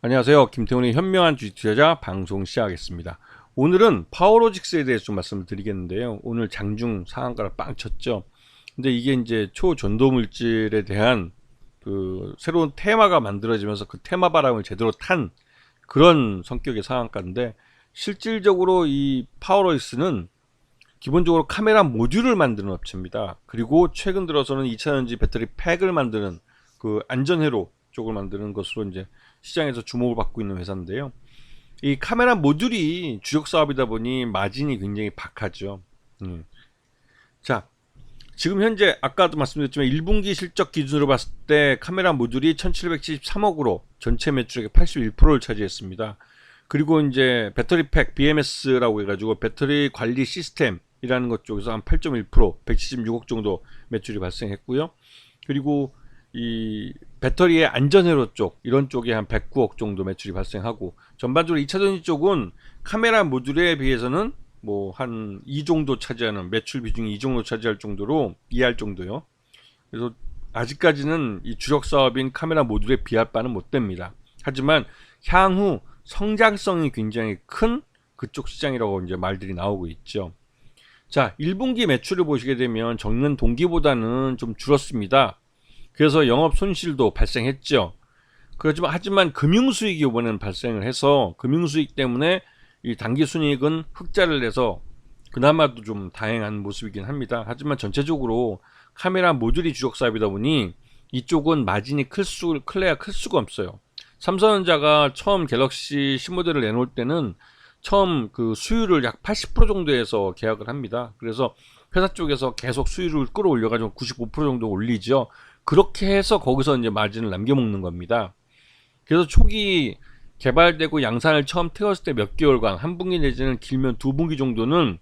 안녕하세요. 김태훈의 현명한 주식 투자자 방송 시작하겠습니다. 오늘은 파워로직스에 대해서 좀 말씀을 드리겠는데요. 오늘 장중 상한가를 빵 쳤죠. 근데 이게 이제 초전도 물질에 대한 그 새로운 테마가 만들어지면서 그 테마 바람을 제대로 탄 그런 성격의 상한가인데, 실질적으로 이 파워로직스는 기본적으로 카메라 모듈을 만드는 업체입니다. 그리고 최근 들어서는 2차전지 배터리 팩을 만드는 그 안전회로 쪽을 만드는 것으로 이제 시장에서 주목을 받고 있는 회사인데요. 이 카메라 모듈이 주력 사업이다 보니 마진이 굉장히 박하죠. 자, 지금 현재 아까도 말씀드렸지만 1분기 실적 기준으로 봤을 때 카메라 모듈이 1773억으로 전체 매출액의 81%를 차지했습니다. 그리고 이제 배터리 팩 BMS라고 해가지고 배터리 관리 시스템이라는 것 쪽에서 한 8.1%, 176억 정도 매출이 발생했고요. 그리고 이 배터리의 안전회로 쪽 이런 쪽에 한 109억 정도 매출이 발생하고, 전반적으로 2차전지 쪽은 카메라 모듈에 비해서는 뭐 한 2 정도 차지하는, 매출 비중이 2 정도 차지할 정도로 이해할 정도요. 그래서 아직까지는 이 주력 사업인 카메라 모듈에 비할 바는 못 됩니다. 하지만 향후 성장성이 굉장히 큰 그쪽 시장이라고 이제 말들이 나오고 있죠. 자, 1분기 매출을 보시게 되면 전년 동기보다는 좀 줄었습니다. 그래서 영업 손실도 발생했죠. 그렇지만 하지만 금융 수익이 이번에는 발생을 해서 금융 수익 때문에 이 단기 순이익은 흑자를 내서 그나마도 좀 다행한 모습이긴 합니다. 하지만 전체적으로 카메라 모듈이 주력 사업이다 보니 이쪽은 마진이 클래야 클 수가 없어요. 삼성전자가 처음 갤럭시 신모델을 내놓을 때는 처음 그 수율을 약 80% 정도에서 계약을 합니다. 그래서 회사 쪽에서 계속 수율을 끌어올려가지고 95% 정도 올리죠. 그렇게 해서 거기서 이제 마진을 남겨먹는 겁니다. 그래서 초기 개발되고 양산을 처음 태웠을 때 몇 개월간, 한 분기 내지는 길면 두 분기 정도는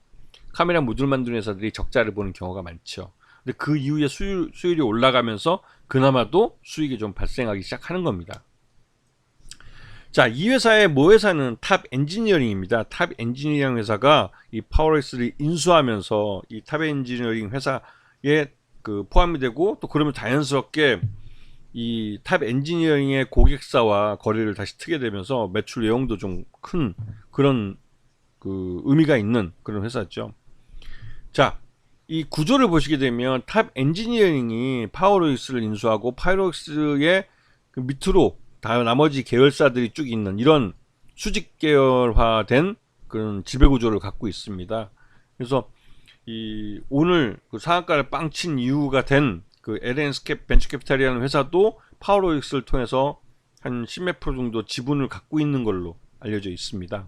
카메라 모듈 만드는 회사들이 적자를 보는 경우가 많죠. 근데 그 이후에 수율이 올라가면서 그나마도 수익이 좀 발생하기 시작하는 겁니다. 자, 이 회사의 모회사는 탑 엔지니어링입니다. 탑 엔지니어링 회사가 이 파워렉스를 인수하면서 이 탑 엔지니어링 회사에 그 포함이 되고, 또 그러면 자연스럽게 이 탑 엔지니어링의 고객사와 거래를 다시 트게 되면서 매출 내용도 좀 큰 그런 그 의미가 있는 그런 회사죠. 자, 이 구조를 보시게 되면 탑 엔지니어링이 파워로익스를 인수하고 파워로익스의 그 밑으로 다 나머지 계열사들이 쭉 있는 이런 수직 계열화된 그런 지배 구조를 갖고 있습니다. 그래서 이 오늘 그 상한가를 빵 친 이유가 된 그 LN스캡 벤처캐피탈이라는 회사도 파워로익스를 통해서 한 10몇 프로 정도 지분을 갖고 있는 걸로 알려져 있습니다.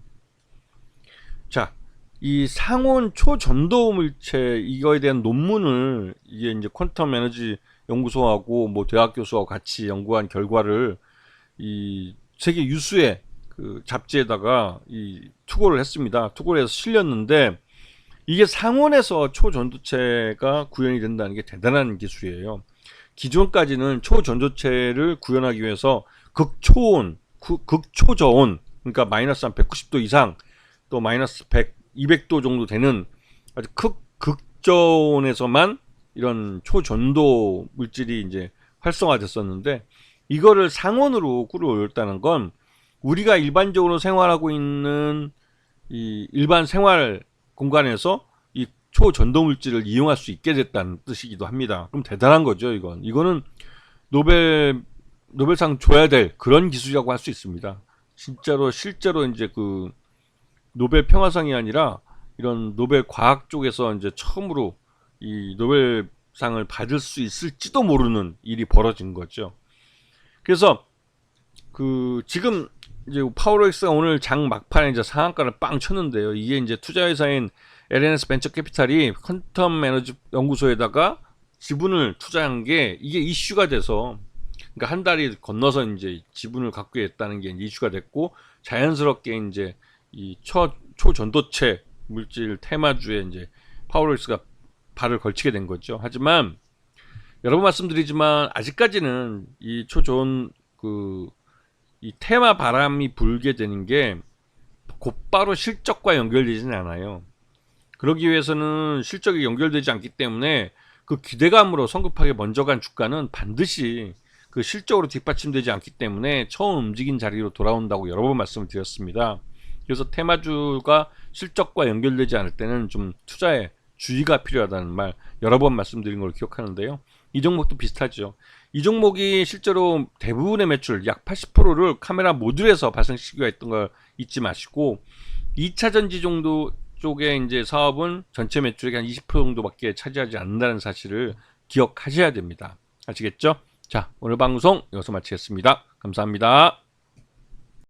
자, 이 상온 초전도 물체 이거에 대한 논문을 이게 이제 퀀텀 에너지 연구소하고 뭐 대학 교수하고 같이 연구한 결과를 이 세계 유수의 그 잡지에다가 이 투고를 했습니다. 투고를 해서 실렸는데, 이게 상온에서 초전도체가 구현이 된다는 게 대단한 기술이에요. 기존까지는 초전도체를 구현하기 위해서 극초온, 극초저온, 그러니까 마이너스 한 190도 이상, 또 마이너스 100, 200도 정도 되는 아주 극저온에서만 이런 초전도 물질이 이제 활성화됐었는데, 이거를 상온으로 끌어올렸다는 건 우리가 일반적으로 생활하고 있는 이 일반 생활 공간에서 이 초전도 물질을 이용할 수 있게 됐다는 뜻이기도 합니다. 그럼 대단한 거죠, 이건. 이거는 노벨상 줘야 될 그런 기술이라고 할 수 있습니다. 실제로 이제 그 노벨 평화상이 아니라 이런 노벨 과학 쪽에서 이제 처음으로 이 노벨상을 받을 수 있을지도 모르는 일이 벌어진 거죠. 그래서 그 지금 이제 파워로엑스가 오늘 장 막판에 이제 상한가를 빵 쳤는데요. 이게 이제 투자회사인 LNS 벤처캐피탈이 퀀텀 에너지 연구소에다가 지분을 투자한 게 이게 이슈가 돼서, 그러니까 한 달이 건너서 이제 지분을 갖고 있다는 게 이슈가 됐고, 자연스럽게 이제 이 초전도체 물질 테마주에 이제 파워로엑스가 발을 걸치게 된 거죠. 하지만 여러 번 말씀드리지만 아직까지는 이 초전 이 테마 바람이 불게 되는 게 곧바로 실적과 연결되지는 않아요. 그러기 위해서는 실적이 연결되지 않기 때문에 그 기대감으로 성급하게 먼저 간 주가는 반드시 그 실적으로 뒷받침되지 않기 때문에 처음 움직인 자리로 돌아온다고 여러 번 말씀을 드렸습니다. 그래서 테마주가 실적과 연결되지 않을 때는 좀 투자에 주의가 필요하다는 말 여러 번 말씀드린 걸 기억하는데요. 이 종목도 비슷하죠. 이 종목이 실제로 대부분의 매출 약 80%를 카메라 모듈에서 발생시키기가 했던 걸 잊지 마시고 2차 전지 정도 쪽의 이제 사업은 전체 매출의 한 20% 정도밖에 차지하지 않는다는 사실을 기억하셔야 됩니다. 아시겠죠? 자, 오늘 방송 여기서 마치겠습니다. 감사합니다.